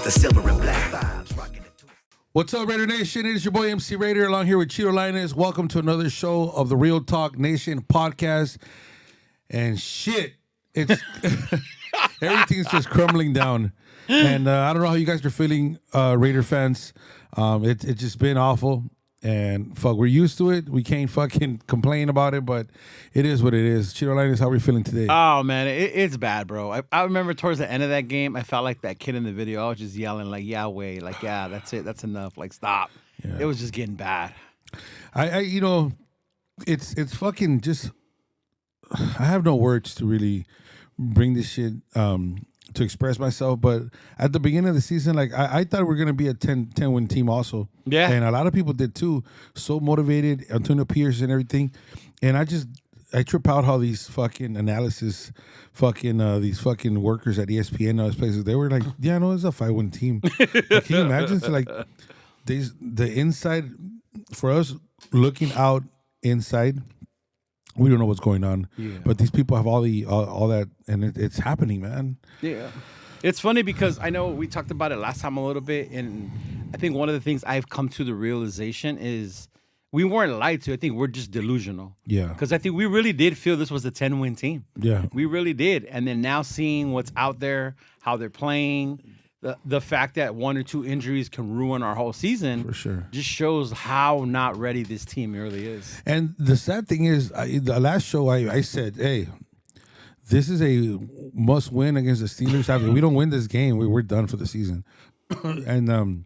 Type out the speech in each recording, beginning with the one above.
with the silver and black vibes. Rocking it to What's up, Raider Nation? It is your boy MC Raider along here with Cheeto Linus. Welcome to another show of the Real Talk Nation podcast. And shit, it's everything's just crumbling down. And I don't know how you guys are feeling, Raider fans. It's just been awful. And fuck, we're used to it. We can't fucking complain about it, but it is what it is. Cheeto Linus, how are we feeling today? Oh, man, it's bad, bro. I remember towards the end of that game, I felt like that kid in the video. I was just yelling, like, yeah, wait. Like, yeah, that's it. That's enough. Like, stop. Yeah. It was just getting bad. It's fucking just, I have no words to really bring this shit to express myself, but at the beginning of the season, like I thought we were gonna be a 10-win team also. Yeah. And a lot of people did too. So motivated, Antonio Pierce and everything. And I trip out how these fucking analysis, these fucking workers at ESPN and those places, they were like, yeah, no, it's a 5-win team. Like, can you imagine? So like the inside for us looking out inside, we don't know what's going on, but these people have all that, and it's happening, man. Yeah. It's funny because I know we talked about it last time a little bit, and I think one of the things I've come to the realization is we weren't lied to. I think we're just delusional. Yeah. Because I think we really did feel this was a 10-win team. Yeah. We really did. And then now seeing what's out there, how they're playing, the fact that 1 or 2 injuries can ruin our whole season, For sure. just shows how not ready this team really is. And the sad thing is, the last show I said, hey, this is a must win against the Steelers. If we don't win this game, we're done for the season. And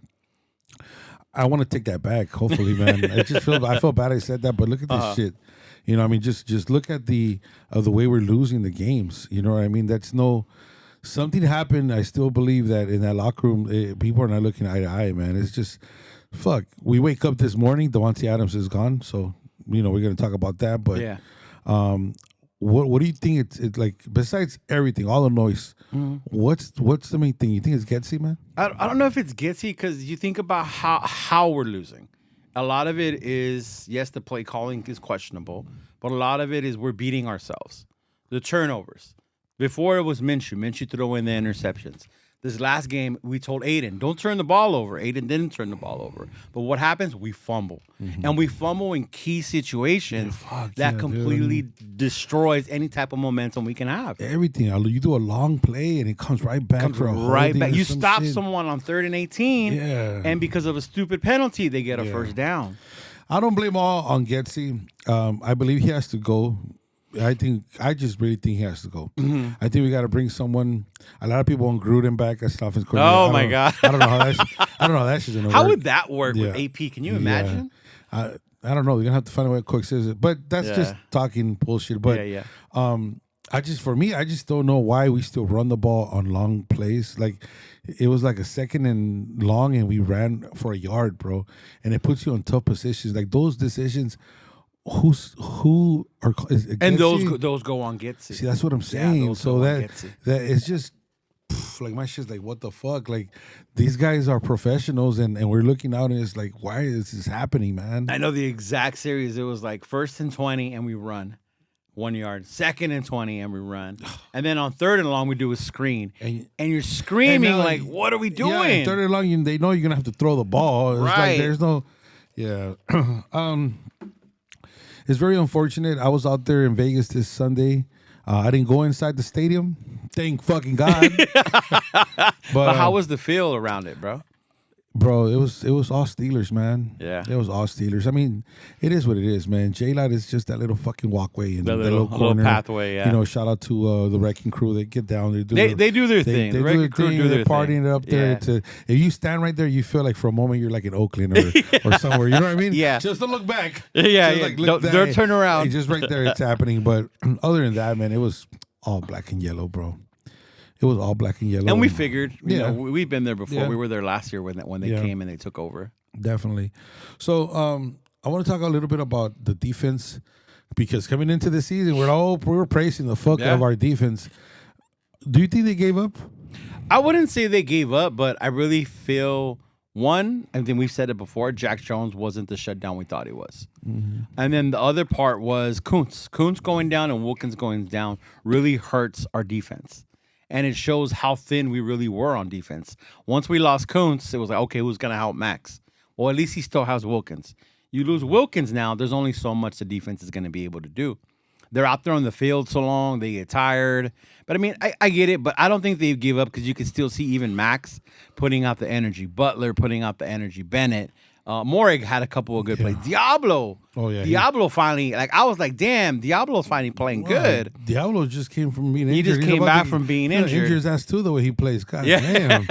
I want to take that back, hopefully, man. I feel bad I said that, but look at this shit. You know what I mean? Just look at the way we're losing the games. You know what I mean? Something happened. I still believe that in that locker room, people are not looking eye to eye, man. It's just, fuck. We wake up this morning, Devonte Adams is gone, so, we're going to talk about that. But Yeah. what do you think it's like, besides everything, all the noise, what's the main thing? You think it's Getsy, man? I don't know if it's Getsy because you think about how we're losing. A lot of it is, yes, the play calling is questionable, but a lot of it is we're beating ourselves. The turnovers. Before it was Minshew throwing the interceptions. This last game, we told Aiden, don't turn the ball over. Aiden didn't turn the ball over. But what happens? We fumble. And we fumble in key situations that completely destroys any type of momentum we can have. Everything. You do a long play and it comes right back for a holding or You some stop shit. someone on 3rd and 18, and because of a stupid penalty, they get a first down. I don't blame all on Getsy. I believe he has to go. I just really think he has to go. I think we got to bring someone. A lot of people want Gruden back as offensive coordinator. Oh my God! I don't know how that shit's gonna work. How would that work Yeah. with AP? Can you imagine? I don't know. We're gonna have to find out what Cook says. But that's just talking bullshit. But I just don't know why we still run the ball on long plays. Like it was like a 2nd and long, and we ran for a yard, bro. And it puts you in tough positions. Like those decisions. Who are And those go on Getsy. See, that's what I'm saying. So that Getsy. it's just like my shit's like, what the fuck? Like these guys are professionals, and we're looking out, and it's like, why is this happening, man? I know the exact series. It was like 1st and 20, and we run 1 yard. 2nd and 20, and we run. And then on 3rd and long, we do a screen. And you're screaming and now, like, what are we doing? Yeah, 3rd and long, they know you're gonna have to throw the ball. It's Right. like there's no, yeah. It's very unfortunate. I was out there in Vegas this Sunday. I didn't go inside the stadium. Thank fucking God. But how was the feel around it, bro? Bro, it was all Steelers, man. Yeah. It was all Steelers. I mean, it is what it is, man. J-Light is just that little fucking walkway in The that little corner. pathway, yeah. Shout out to the Wrecking Crew. They get down there. They do their thing. They The do Wrecking their Crew thing. do They're their partying thing. it up there. Yeah. If you stand right there, you feel like for a moment you're like in Oakland or somewhere. You know what I mean? Yeah. Just to look back. Yeah, Just yeah. like look Don't turn around. Hey, just right there, it's happening. But other than that, man, it was all black and yellow, bro. It was all black and yellow. And we figured, you Yeah. know, we've been there before. Yeah. We were there last year when they Yeah. came and they took over. Definitely. So I want to talk a little bit about the defense because coming into the season, we were praising the fuck out of our defense. Do you think they gave up? I wouldn't say they gave up, but I really feel one, and then we've said it before, Jack Jones wasn't the shutdown we thought he was. Mm-hmm. And then the other part was Kuntz. Kuntz going down and Wilkins going down really hurts our defense. And it shows how thin we really were on defense. Once we lost Kuntz, it was like, okay, who's going to help Max? Well, at least he still has Wilkins. You lose Wilkins now, there's only so much the defense is going to be able to do. They're out there on the field so long, they get tired. But, I mean, I get it, but I don't think they give up because you can still see even Max putting out the energy, Butler putting out the energy, Bennett. Morig had a couple of good plays. Diablo. Oh, yeah. Diablo finally, like, I was like, damn, Diablo's finally playing good. Diablo just came from being injured. He just came back from being injured. Injured his ass too, the way he plays. God damn.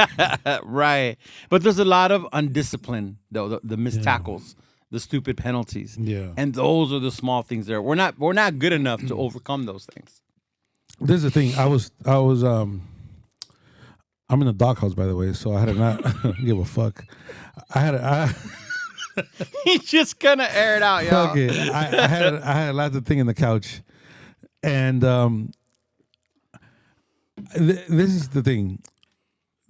Right. But there's a lot of undiscipline, though, the missed tackles, the stupid penalties. Yeah. And those are the small things there. We're not good enough to overcome those things. This is the thing. I'm in the doghouse, by the way, so I had to not give a fuck. He's just gonna air it out, y'all. Fuck it. I had a lot of thing in the couch, and this is the thing.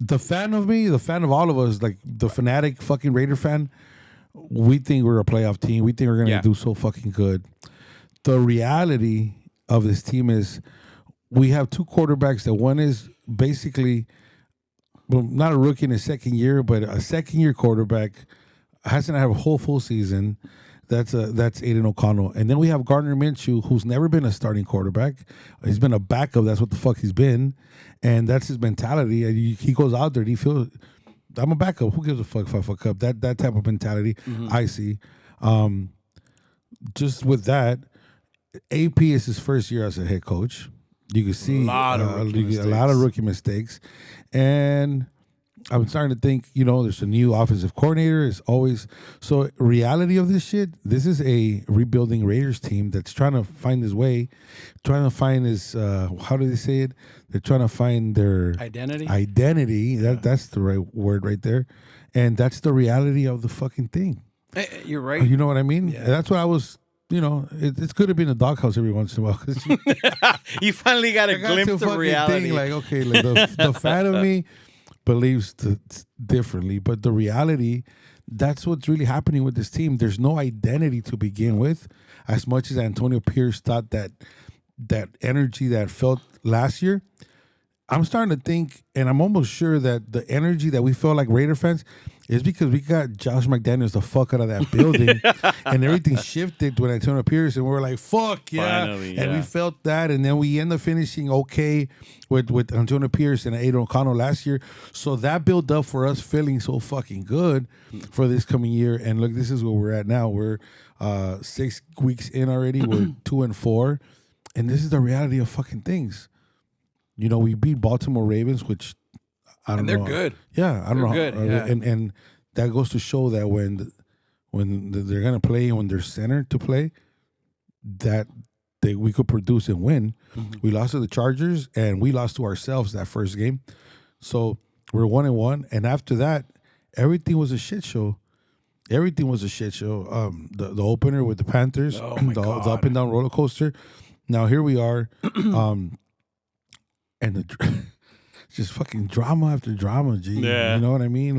The fan of me, the fan of all of us, like the fanatic fucking Raider fan, we think we're a playoff team. We think we're gonna do so fucking good. The reality of this team is we have two quarterbacks. That one is basically, well, not a rookie in his second year, but a second-year quarterback. Hasn't had a whole full season. That's Aiden O'Connell. And then we have Gardner Minshew, who's never been a starting quarterback. He's been a backup. That's what the fuck he's been. And that's his mentality. And he goes out there and he feels, I'm a backup. Who gives a fuck if I fuck up? That type of mentality I see. Just with that, AP is his first year as a head coach. You can see a lot of rookie mistakes. And I'm starting to think, there's a new offensive coordinator. It's always so. Reality of this shit. This is a rebuilding Raiders team that's trying to find his way, trying to find his. How do they say it? They're trying to find their identity. That's the right word right there, and that's the reality of the fucking thing. You're right. You know what I mean? Yeah. That's what I was. It's good to be in a doghouse every once in a while. You finally got a glimpse of reality. Thing, like, okay, like the fan of me believes differently, but the reality, that's what's really happening with this team. There's no identity to begin with. As much as Antonio Pierce thought that energy that felt last year, I'm starting to think, and I'm almost sure that the energy that we felt like Raider fans is because we got Josh McDaniels the fuck out of that building, and everything shifted when Antonio Pierce, and we were like, fuck yeah. Finally, and we felt that, and then we end up finishing okay with Antonio Pierce and Aiden O'Connell last year. So that built up for us feeling so fucking good for this coming year. And look, this is where we're at now. We're 6 weeks in already. We're 2-4, and this is the reality of fucking things. We beat Baltimore Ravens, which I don't know. And they're good. Yeah, I don't know. Good, yeah. And that goes to show that when they're gonna play, when they're centered to play, that we could produce and win. Mm-hmm. We lost to the Chargers and we lost to ourselves that first game. So we're 1-1, and after that, everything was a shit show. Everything was a shit show. The opener with the Panthers, the up and down roller coaster. Now here we are. And just fucking drama after drama, G. Yeah. You know what I mean?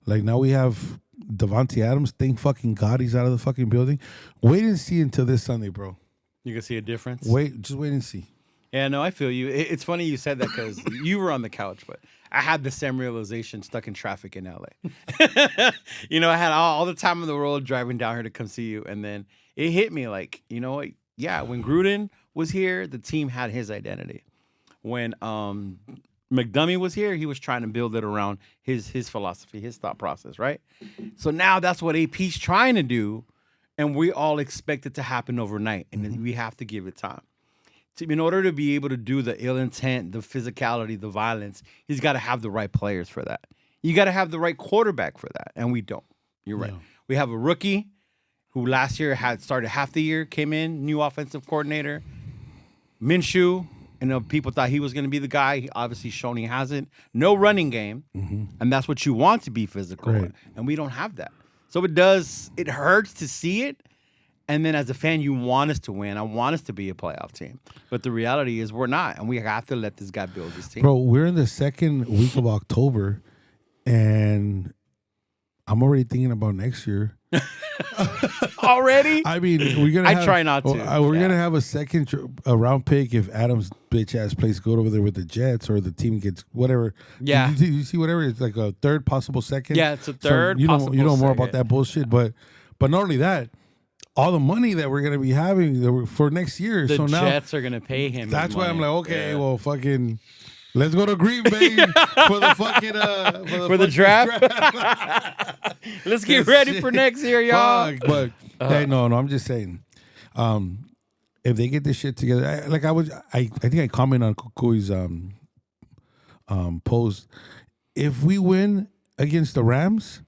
Like now we have Devonte Adams. Thank fucking God he's out of the fucking building. Wait and see until this Sunday, bro. You can see a difference. Just wait and see. Yeah, no, I feel you. It's funny you said that because you were on the couch, but I had the same realization stuck in traffic in LA. I had all the time in the world driving down here to come see you, and then it hit me like, yeah, when Gruden was here, the team had his identity. When McDummy was here, he was trying to build it around his philosophy, his thought process, right? So now that's what AP's trying to do, and we all expect it to happen overnight, and we have to give it time. In order to be able to do the ill intent, the physicality, the violence, he's got to have the right players for that. You got to have the right quarterback for that, and we don't. You're right. No. We have a rookie who last year had started half the year, came in, new offensive coordinator, Minshew. People thought he was going to be the guy. He obviously shown he hasn't. No running game, and that's what you want to be physical. Right. And we don't have that. So it hurts to see it. And then as a fan, you want us to win. I want us to be a playoff team. But the reality is we're not, and we have to let this guy build this team. Bro, we're in the second week of October, and I'm already thinking about next year. Already? I mean, we're gonna. I try not to. We're Yeah. gonna have a second round pick if Adams bitch ass plays good over there with the Jets or the team gets whatever. Yeah. You see whatever. It's like a third possible second. Yeah, it's a third you know possible more about second. that bullshit, but not only that, all the money that we're gonna be having for next year. The so now Jets are gonna pay him. that's his why I'm money. like, okay, Yeah. well, fucking. Let's go to Green Bay for the fucking For the fucking draft. Let's get ready for next year, y'all. Fuck, but hey, no, I'm just saying, if they get this shit together, I think I comment on Kukui's post. If we win against the Rams,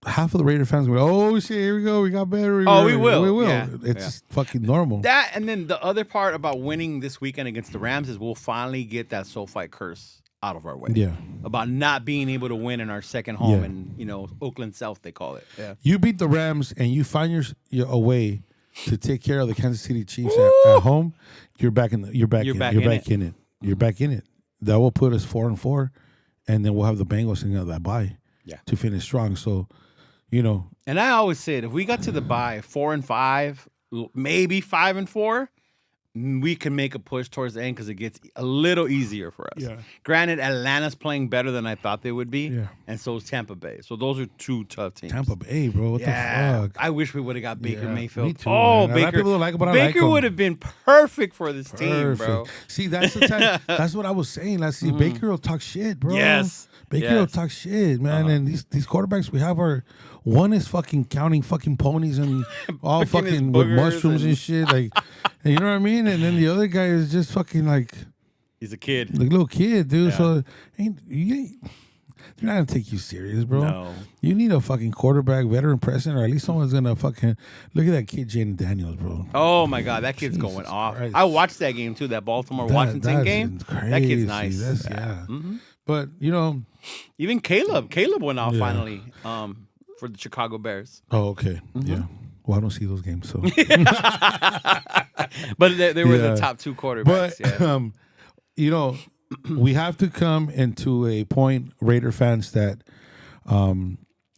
half of the Raider fans will go, oh shit, here we go, we got better. We will. We will. Yeah. It's fucking normal. That and then the other part about winning this weekend against the Rams is we'll finally get that SoFi curse out of our way. Yeah. About not being able to win in our second home Yeah. in Oakland South they call it. Yeah. You beat the Rams and you find your a way to take care of the Kansas City Chiefs at home. You're back in it. You're back in it. You're back in it. That will put us 4-4, and then we'll have the Bengals in that bye. Yeah. To finish strong. So, And I always said if we got to the bye 4-5, maybe 5-4, we can make a push towards the end because it gets a little easier for us. Yeah. Granted, Atlanta's playing better than I thought they would be. Yeah. And so is Tampa Bay. So those are two tough teams. Tampa Bay, bro. What the fuck? I wish we would have got Baker Yeah, Mayfield. me too, Oh, man. A lot of Baker. people don't like him, but I like Baker him. would have been perfect for this team, bro. Perfect. See, that's the time. That's what I was saying. Let's see. Baker will talk shit, bro. Yes. Baker Yes. will talk shit, man. And these quarterbacks we have are one is fucking counting fucking ponies and all Picking his fucking with boogers mushrooms and and- shit. Like, and you know what I mean? And then the other guy is just fucking like He's a kid. a little kid, dude. Yeah. So they're not gonna take you serious, bro. No. You need a fucking quarterback, veteran president, or at least someone's gonna fucking look at that kid, Jaden Daniels, bro. Oh my God, that kid's going Jesus off. Christ. I watched that game too, that Baltimore Washington That's game. crazy. That kid's nice. That's, yeah. But Even Caleb went off Yeah. finally for the Chicago Bears. oh, okay, yeah. Well, I don't see those games, so. But they were Yeah. the top two quarterbacks. But Yeah. we have to come into a point, Raider fans, that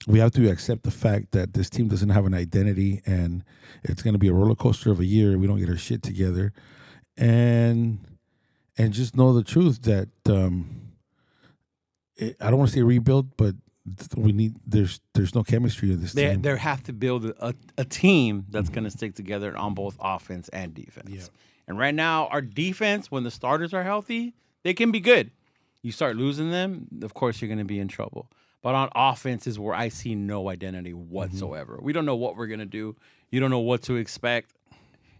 we have to accept the fact that this team doesn't have an identity, and it's going to be a roller coaster of a year. We don't get our shit together, and just know the truth that I don't want to say rebuild, but we need. There's no chemistry in this team. They have to build a team that's going to stick together on both offense and defense. Yeah. And right now, our defense, when the starters are healthy, they can be good. You start losing them, of course, you're going to be in trouble. But on offense is where I see no identity whatsoever. We don't know what we're going to do. You don't know what to expect.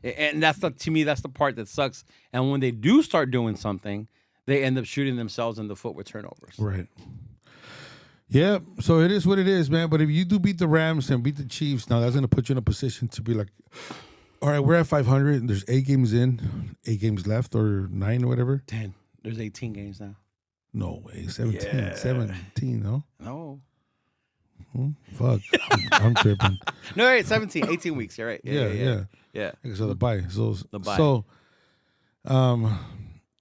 And to me, that's the part that sucks. And when they do start doing something, they end up shooting themselves in the foot with turnovers. Right. Yeah, so it is what it is, man. But if you do beat the Rams and beat the Chiefs, now that's going to put you in a position to be like, all right, we're at 500, and there's 8 games left, or 9 or whatever. 10. There's 18 games now. No way, 17, Yeah. 17, no? No. Fuck, I'm tripping. No, right, 17, 18 weeks. You're right. Yeah. Yeah. So the bye. The bye. So,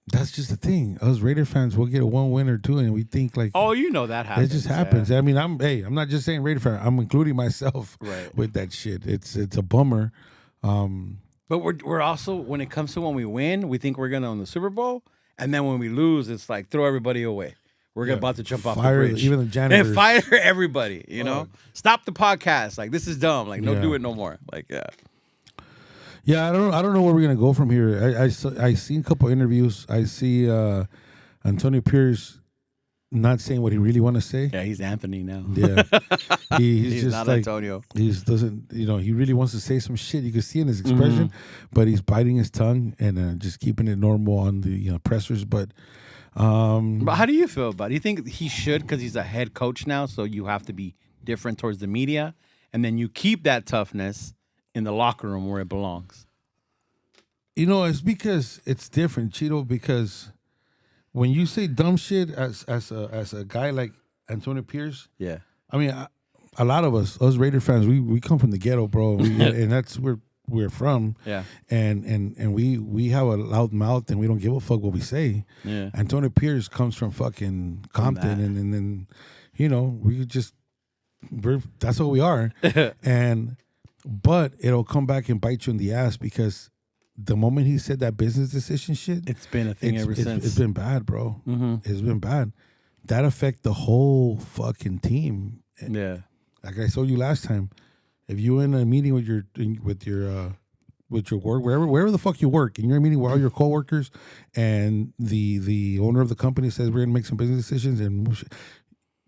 that's just the thing. Us Raider fans, we'll get 1 win or 2, and we think like, Oh, you know that happens. it just happens. Yeah. I mean, I'm not just saying Raider fan. I'm including myself Right. with that shit. It's a bummer. But we're also, when it comes to when we win, we think we're going to win the Super Bowl. And then when we lose, it's like throw everybody away. We're about to jump off the Fire bridge. even the janitors. And fire everybody, you know? Stop the podcast. Like, this is dumb. Like, don't Yeah. do it no more. Like, yeah. Yeah, I don't know where we're gonna go from here. I seen a couple interviews. I see Antonio Pierce not saying what he really want to say. Yeah, he's Anthony now. Yeah, he's just not like Antonio. he just doesn't. He really wants to say some shit. You can see in his expression, but he's biting his tongue and just keeping it normal on the pressers. But But how do you feel about it? Do you think he should because he's a head coach now, so you have to be different towards the media, and then you keep that toughness in the locker room where it belongs? it's because it's different, Cheeto. Because when you say dumb shit as a guy like Antonio Pierce, Yeah. I mean, a lot of us Raider fans, we come from the ghetto, bro, and that's where we're from. Yeah. And we have a loud mouth and we don't give a fuck what we say. Yeah. Antonio Pierce comes from fucking Compton, that. and then we just that's what we are. But it'll come back and bite you in the ass because the moment he said that business decision shit, It's been a thing ever since. It's been bad, bro. Mm-hmm. It's been bad. That affect the whole fucking team. Yeah. Like I told you last time, if you in a meeting with your work, wherever the fuck you work, and you're in a meeting with all your coworkers, and the owner of the company says we're gonna make some business decisions, and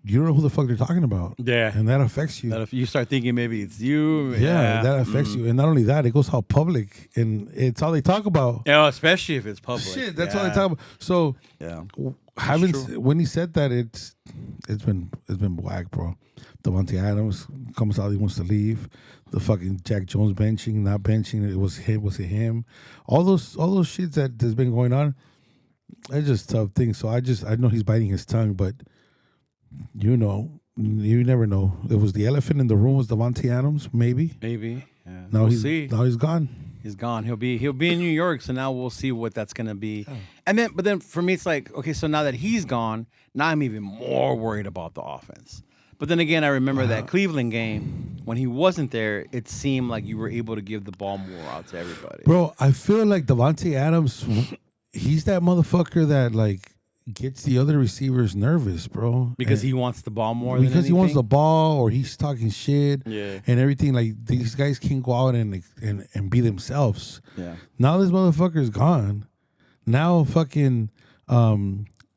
you don't know who the fuck they're talking about. Yeah. And that affects you. That if you start thinking maybe it's you. Yeah, that affects you. And not only that, it goes all public, and it's all they talk about. Yeah, especially if it's public. Shit, that's all they talk about. So Yeah. when he said that, it's been whack, bro. Devonte Adams comes out, he wants to leave. The fucking Jack Jones benching, not benching. It was him. All those shits that has been going on. It's just tough things. So I know he's biting his tongue, but you never know. It was the elephant in the room was Devonte Adams, maybe. Maybe. Yeah. Now We'll he's see. Now he's gone. He's gone. He'll be in New York. So now we'll see what that's gonna be. Oh. But then for me, it's like, okay, so now that he's gone, now I'm even more worried about the offense. But then again, I remember that Cleveland game when he wasn't there. It seemed like you were able to give the ball more out to everybody. Bro, I feel like Devonte Adams, he's that motherfucker that like gets the other receivers nervous, bro. Because he wants the ball more. Because than he wants anything? the ball, or he's talking shit, Yeah. and everything. Like these guys can't go out and be themselves. Yeah. Now this motherfucker's gone. Now fucking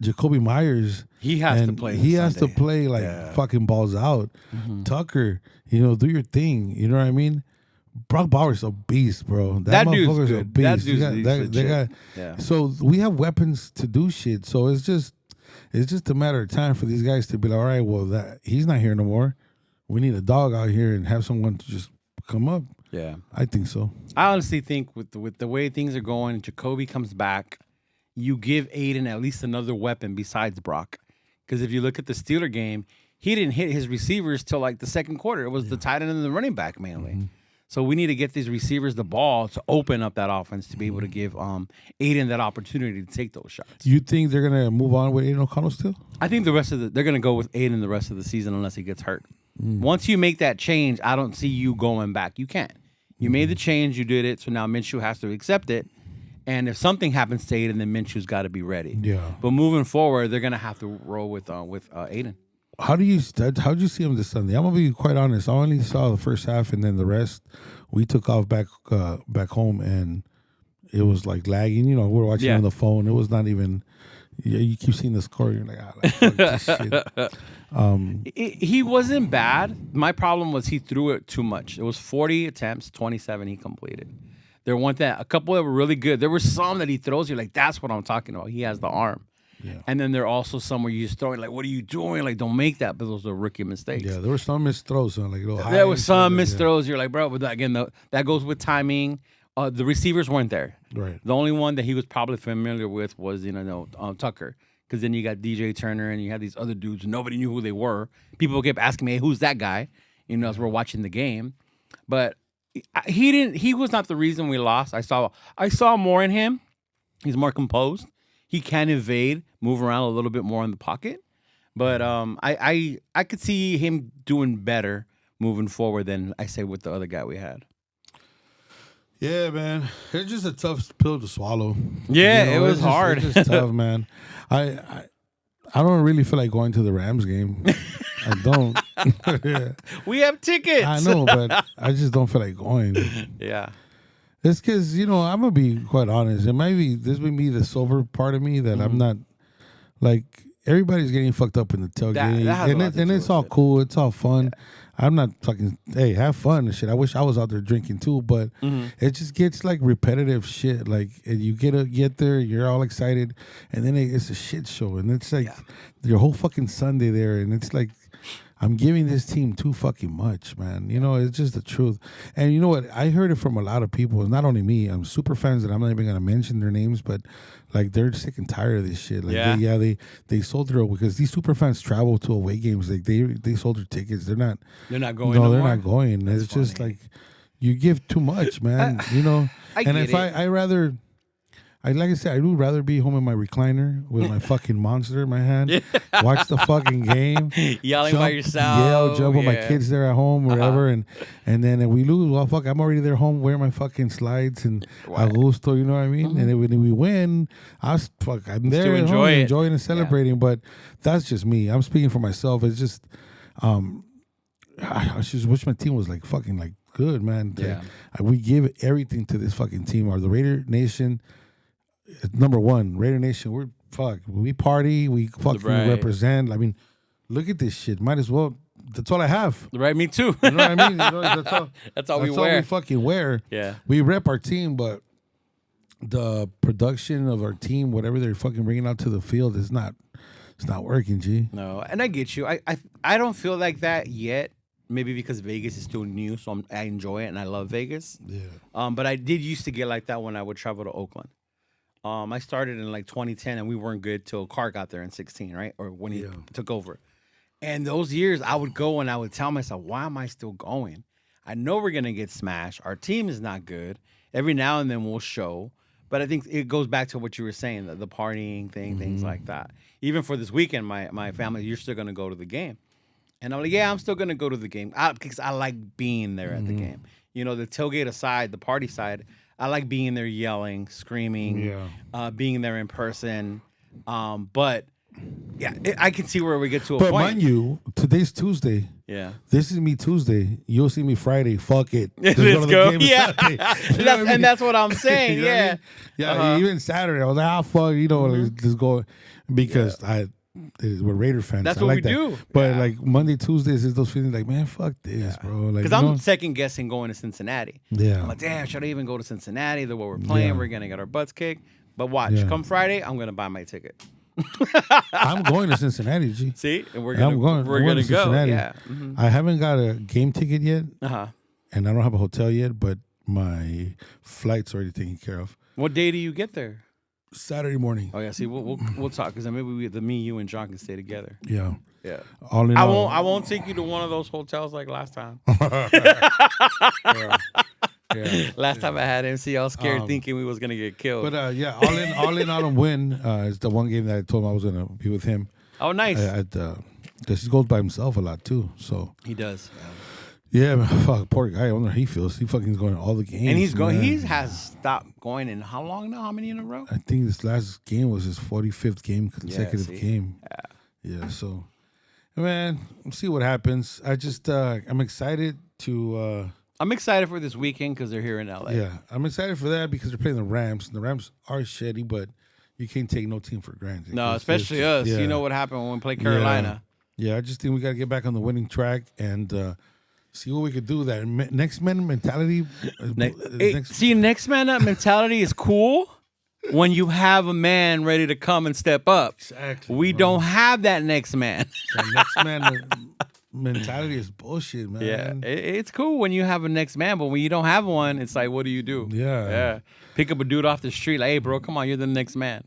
Jacoby Myers. He has to play. He has to Sunday. play like fucking balls out. Mm-hmm. Tucker, do your thing. You know what I mean? Brock Bowers a beast, bro. That dude's motherfucker's a good. beast. That dude's They got, Yeah. So we have weapons to do shit. So it's just a matter of time for these guys to be like, all right, well, that he's not here no more. We need a dog out here and have someone to just come up. Yeah. I think so. I honestly think with the way things are going, Jacoby comes back, you give Aiden at least another weapon besides Brock. Because if you look at the Steeler game, he didn't hit his receivers till like the second quarter. It was the tight end and the running back mainly. Mm-hmm. So we need to get these receivers the ball to open up that offense to be able to give Aiden that opportunity to take those shots. You think they're gonna move on with Aiden O'Connell still? I think they're gonna go with Aiden the rest of the season unless he gets hurt. Once you make that change, I don't see you going back. You can't. You made the change, you did it, so now Minshew has to accept it. And if something happens to Aiden, then Minshew's got to be ready. Yeah. But moving forward, they're gonna have to roll with Aiden. How'd you see him this Sunday? I'm gonna be quite honest. I only saw the first half, and then the rest we took off back home, and it was like lagging. We were watching on the phone. It was not even. You keep seeing the score. You're like, fuck this shit. He wasn't bad. My problem was he threw it too much. It was 40 attempts, 27 he completed. There weren't a couple that were really good. There were some that he throws. You're like, that's what I'm talking about. He has the arm. Yeah. And then there are also some where you just throw it like, what are you doing? Like, don't make that. But those are rookie mistakes. Yeah, there were some missed throws. There were some missed throws. You're like, bro, but again, that goes with timing. The receivers weren't there. Right. The only one that he was probably familiar with was, Tucker. Because then you got DJ Turner and you had these other dudes. Nobody knew who they were. People kept asking me, hey, who's that guy? As we're watching the game. But he was not the reason we lost. I saw more in him. He's more composed. He can evade, move around a little bit more in the pocket. But I could see him doing better moving forward than I say with the other guy we had. Yeah, man. It's just a tough pill to swallow. Yeah, it was hard. It's just tough, man. I don't really feel like going to the Rams game. I don't. Yeah. We have tickets. I know, but I just don't feel like going. Yeah. It's because, I'm going to be quite honest. This may be the sober part of me that I'm not, like, everybody's getting fucked up in the tailgate. And it's all cool. It's all fun. Yeah. I'm not fucking, hey, have fun and shit. I wish I was out there drinking too, but it just gets like repetitive shit. Like, and you get there, you're all excited, and then it's a shit show. And it's like your whole fucking Sunday there. And it's like, I'm giving this team too fucking much, man. It's just the truth. And you know what? I heard it from a lot of people. Not only me. I'm super fans that I'm not even going to mention their names, but like they're sick and tired of this shit. Like they sold their, because these super fans travel to away games. Like they sold their tickets. They're not going. No, they're not going. That's just like you give too much, man. I and if I like I said, I would rather be home in my recliner with my fucking monster in my hand, watch the fucking game, Yelling by yourself. jump with my kids there at home, wherever, and then if we lose, well, fuck, I'm already there home wearing my fucking slides and a gusto, you know what I mean? And then when we win, I'm there at home enjoying and celebrating. But that's just me. I'm speaking for myself. It's just, I just wish my team was like fucking like good, man. We give everything to this fucking team. Or the Raider Nation. Number one, Raider Nation. We party. We fucking represent. I mean, look at this shit. Might as well. That's all I have. Right, me too. You know what I mean? That's all. That's all we fucking wear. Yeah, we rep our team, but the production of our team, whatever they're fucking bringing out to the field, is not. It's not working, G. No, and I get you. I don't feel like that yet. Maybe because Vegas is still new, so I enjoy it and I love Vegas. Yeah. But I did used to get like that when I would travel to Oakland. I started in like 2010, and we weren't good till Carr got there in 16, right? Or when he took over. And those years, I would go and I would tell myself, why am I still going? I know we're going to get smashed. Our team is not good. Every now and then we'll show. But I think it goes back to what you were saying, the partying thing, things like that. Even for this weekend, my family, you're still going to go to the game. And I'm like, yeah, I'm still going to go to the game because I like being there at the game. You know, the tailgate aside, the party side, I like being there yelling, screaming, being there in person. But, yeah, I can see where we get to a point. But mind you, today's Tuesday. Yeah. This is me Tuesday. You'll see me Friday. Fuck it. Let's go. Yeah. And that's what I'm saying. You know what I mean? Yeah, even Saturday, I was like, fuck, let's go. Because we're Raider fans. That's I what like we that. do. But like Monday, Tuesdays is those feelings like, man, fuck this, bro. Like, because I'm second guessing going to Cincinnati. Yeah. I'm like, damn, should I even go to Cincinnati? The way we're playing, we're gonna get our butts kicked. But watch, come Friday, I'm gonna buy my ticket. I'm going to Cincinnati, G. See, and we're gonna go. Cincinnati. Yeah. I haven't got a game ticket yet, and I don't have a hotel yet, but my flight's already taken care of. What day do you get there? Saturday morning. Oh yeah, see, we'll talk because then maybe me, you, and John can stay together. Yeah. All in all, I won't take you to one of those hotels like last time. Last time I had MC, I was scared thinking we was gonna get killed. But all in all, win is the one game that I told him I was gonna be with him. Oh, nice. Because he goes by himself a lot too. So he does. Yeah, man, fuck, poor guy. I wonder how he feels. He fucking going to all the games. And he's going. Man. He has stopped going in how long now? How many in a row? I think this last game was his 45th consecutive game. Yeah. So, man, we'll see what happens. I just, I'm excited to. I'm excited for this weekend because they're here in LA. Yeah, I'm excited for that because they're playing the Rams. And the Rams are shitty, but you can't take no team for granted. No, especially us. Yeah. You know what happened when we played Carolina. Yeah, I just think we got to get back on the winning track and. See what we could do. That next man mentality. Next man mentality is cool when you have a man ready to come and step up. Exactly. We don't have that next man. That next man mentality is bullshit, man. Yeah, it's cool when you have a next man, but when you don't have one, it's like, what do you do? Yeah. Pick up a dude off the street, like, hey, bro, come on, you're the next man.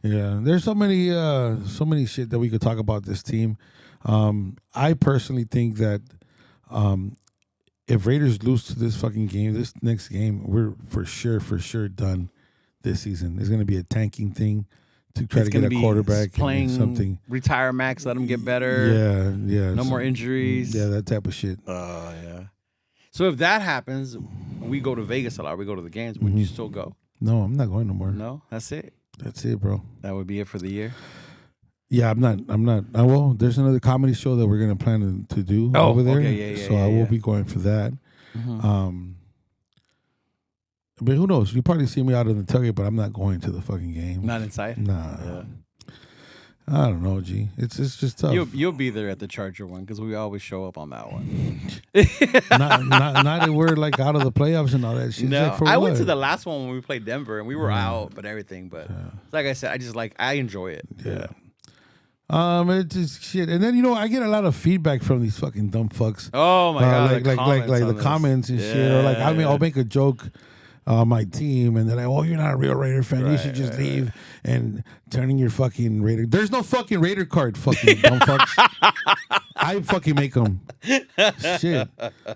Yeah, there's so many shit that we could talk about this team. I personally think that. If Raiders lose to this fucking game, this next game, we're for sure done this season. It's going to be a tanking thing to try to get a quarterback playing something. Retire Max, let him get better. Yeah. No more injuries. Yeah, that type of shit. Yeah. So if that happens, we go to Vegas a lot. We go to the games. Would you still go? No, I'm not going no more. No, that's it. That's it, bro. That would be it for the year. Yeah, I'm not. Well, there's another comedy show that we're gonna plan to do over there. Okay, so I will be going for that. But who knows? You probably see me out in the tailgate, but I'm not going to the fucking game. Not inside. Nah. Yeah. I don't know, G. It's just tough. You'll be there at the Charger one because we always show up on that one. not that we're like out of the playoffs and all that shit. No, I went to the last one when we played Denver and we were out, but everything. But like I said, I enjoy it. Yeah. It's just shit, and then I get a lot of feedback from these fucking dumb fucks. Oh my god! Like the comments and shit, or like I'll make a joke my team, and they're like, "Oh, you're not a real Raider fan. You should just leave and turn in your fucking Raider." There's no fucking Raider card, fucking dumb fucks. I fucking make them. Shit,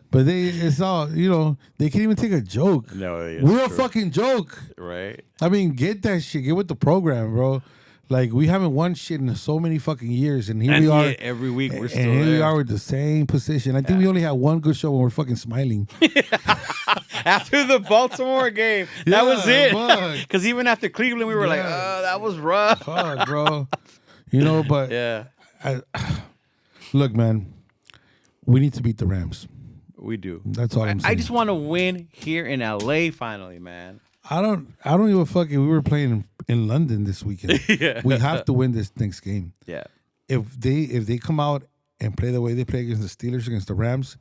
but it's all They can't even take a joke. No, it's we're a true. fucking joke. Right. I mean, get that shit. Get with the program, bro. Like, we haven't won shit in so many fucking years, and here we are. Yet every week we're still and here there. we are with the same position. I think we only had one good show when we're fucking smiling. After the Baltimore game, that was Yeah, it. fuck. Because even after Cleveland, we were like, Yeah. "Oh, that was rough." Fuck, bro. But Yeah, look, man, we need to beat the Rams. we do. That's all I'm saying. I just want to win here in LA finally, man. I don't give a fuck if we were playing in London this weekend. Yeah. We have to win this next game. Yeah. If they come out and play the way they play against the Steelers, against the Rams,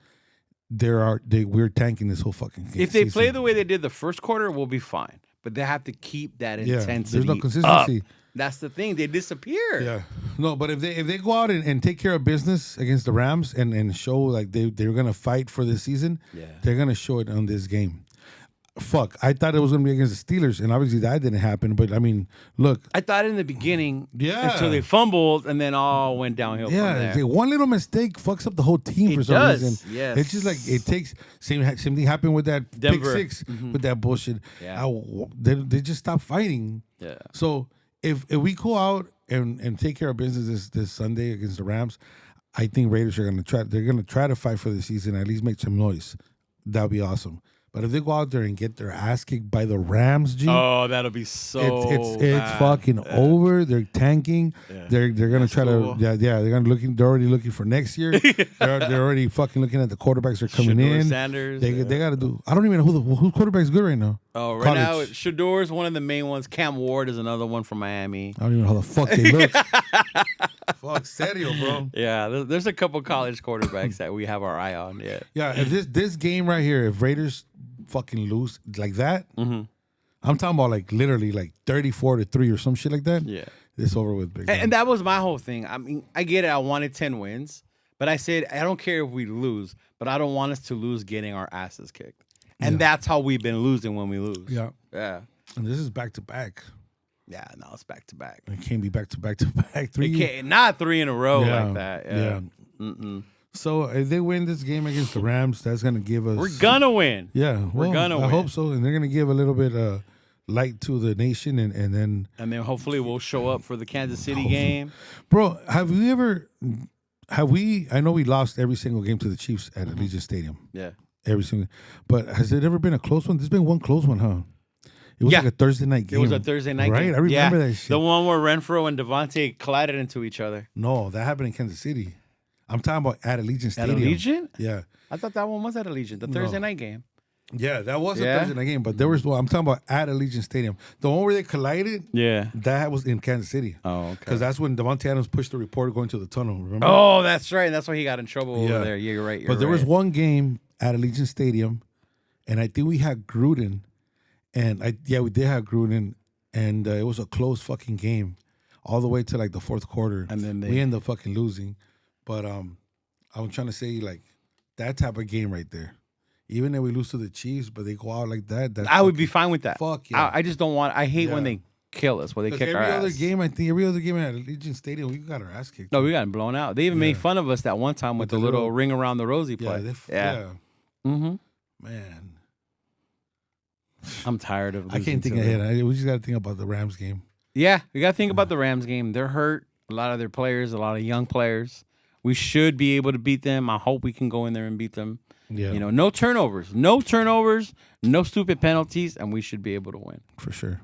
we're tanking this whole fucking game. If they play the way they did the first quarter, we'll be fine. But they have to keep that intensity. there's no consistency. Up. That's the thing. They disappear. Yeah. No, but if they go out and take care of business against the Rams and show like they're gonna fight for this season, they're gonna show it on this game. Fuck, I thought it was gonna be against the Steelers, and obviously that didn't happen. But I mean, look, I thought in the beginning, Yeah. until they fumbled, and then all went downhill from there. one little mistake fucks up the whole team for It some does, reason. yes. It's just like it takes same thing happened with that Denver. pick 6 with that bullshit. Yeah. They just stopped fighting. Yeah. So if we go out and take care of business this Sunday against the Rams, I think Raiders are gonna try. They're gonna try to fight for the season, at least make some noise. That'd be awesome. But if they go out there and get their ass kicked by the Rams, G, Oh, that'll be so. it's bad. fucking over. They're tanking. Yeah. They're gonna try cool. to they're gonna they're already looking for next year. they're already fucking looking at the quarterbacks that are coming Shador in. Sanders. They got to do. I don't even know whose quarterback's good right now. Oh, right College. now, Shador's one of the main ones. Cam Ward is another one from Miami. I don't even know how the fuck they look. Fuck, serio, bro. Yeah, there's a couple college quarterbacks that we have our eye on. Yeah. Yeah, if this game right here, if Raiders fucking lose like that, I'm talking about like literally like 34-3 or some shit like that. Yeah. It's over with, big. And that was my whole thing. I mean, I get it. I wanted 10 wins, but I said, I don't care if we lose, but I don't want us to lose getting our asses kicked. And that's how we've been losing when we lose. Yeah. Yeah. And this is back to back. Yeah, no, it's back to back. It can't be back to back to back. It can't, not 3 in a row Yeah, like that. Yeah. So if they win this game against the Rams, that's gonna give us. We're gonna win. Yeah, well, gonna I win. hope so, and they're gonna give a little bit light to the nation, and then. And then hopefully we'll show up for the Kansas City game. Bro, have we? I know we lost every single game to the Chiefs at Allegiant Stadium. Yeah. Every single. But has it ever been a close one? There's been one close one, huh? It was Yeah. like a Thursday night game. It was a Thursday night right? game. I remember that shit. The one where Renfro and Devonte collided into each other. No, that happened in Kansas City. I'm talking about at Allegiant At Stadium. Allegiant? Yeah. I thought that one was at Allegiant, the Thursday night game. Yeah, that was Yeah? a Thursday night game, but there was one. I'm talking about at Allegiant Stadium. The one where they collided, Yeah. that was in Kansas City. Oh, okay. Because that's when Devonte Adams pushed the reporter going to the tunnel, remember? Oh, that's right. That's why he got in trouble Yeah. over there. Yeah, you're right. But there was one game at Allegiant Stadium, and I think we had Gruden, and we did have Gruden, and it was a close fucking game, all the way to like the fourth quarter, And then we ended up fucking losing. But I'm trying to say like that type of game right there, even if we lose to the Chiefs, but they go out like that, I would be fine with that. Fuck yeah. I just don't want. I hate when Yeah. they kill us, when they kick every our other ass. game, I think every other game at Allegiant Stadium, we got our ass kicked. No, we got blown out. They even made Yeah. fun of us that one time with the little ring around the rosy play. yeah. Mm-hmm. Man, I'm tired of. I losing can't think to them. ahead. We just got to think about the Rams game. Yeah, we got to think about the Rams game. They're hurt. A lot of their players, a lot of young players. We should be able to beat them. I hope we can go in there and beat them. Yeah, You know, no turnovers, no stupid penalties, and we should be able to win. for sure.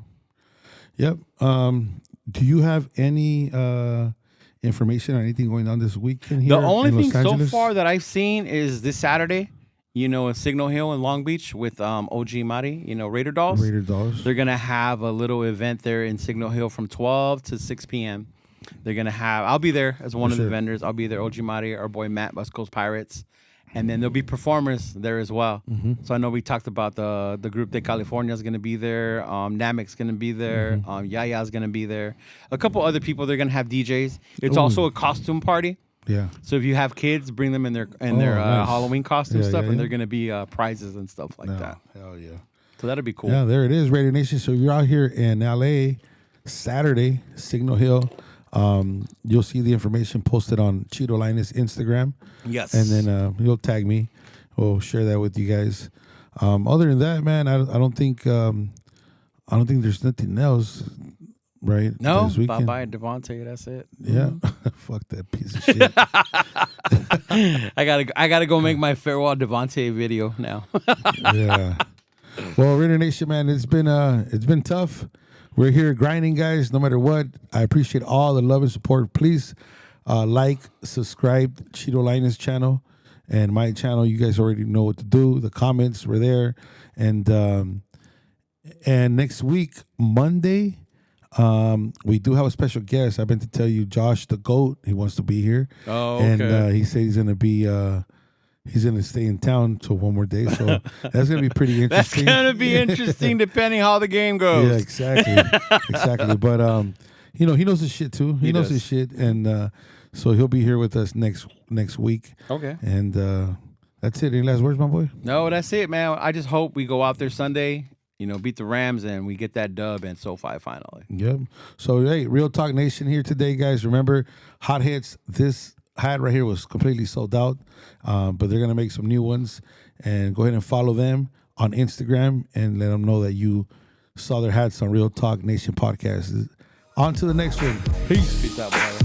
Yep. Do you have any information or anything going on this weekend here? The only in thing Los so Angeles? far that I've seen is this Saturday, you know, in Signal Hill in Long Beach with OG Mari, you know, Raider Dolls. Raider Dolls. They're going to have a little event there in Signal Hill from 12 to 6 p.m. They're going to have, I'll be there as one of the sure. vendors. I'll be there, OG Mari, our boy Matt, West Coast Pirates. And then there'll be performers there as well. So I know we talked about the group De California is going to be there. Namek's going to be there. Yaya's going to be there. A couple other people, they're going to have DJs. It's Ooh. also a costume party. Yeah. So if you have kids, bring them in their nice. Halloween costume Yeah, stuff, yeah, and yeah. they're going to be prizes and stuff like No, that. hell yeah. So that'll be cool. Yeah, there it is, Raider Nation. So if you're out here in LA, Saturday, Signal Hill, you'll see the information posted on Cheeto Linus Instagram. Yes. And then you'll tag me. We'll share that with you guys. Other than that, man, I don't think there's nothing else, right? No, this weekend. bye Devonte. That's it. Yeah, fuck that piece of shit. I gotta go make my farewell Devonte video now. Yeah. Well, Raider Nation, man, it's been tough. We're here grinding, guys. No matter what, I appreciate all the love and support. Please like, subscribe, Cheeto Linus channel and my channel. You guys already know what to do. The comments were there, and next week, Monday, we do have a special guest. I've been to tell you, Josh the Goat. He wants to be here. Oh, okay. And he said he's gonna be. He's going to stay in town till one more day, so that's going to be pretty interesting. That's going to be interesting depending how the game goes. Yeah, exactly. Exactly. But, he knows his shit, too. He knows his shit, and so he'll be here with us next week. Okay. And that's it. Any last words, my boy? No, that's it, man. I just hope we go out there Sunday, beat the Rams, and we get that dub in SoFi finally. Yep. So, hey, Real Talk Nation here today, guys. Remember, Hot Hits, this hat right here was completely sold out, but they're gonna make some new ones, and go ahead and follow them on Instagram and let them know that you saw their hats on Real Talk Nation podcast. On to the next one. Peace. Peace out, brother.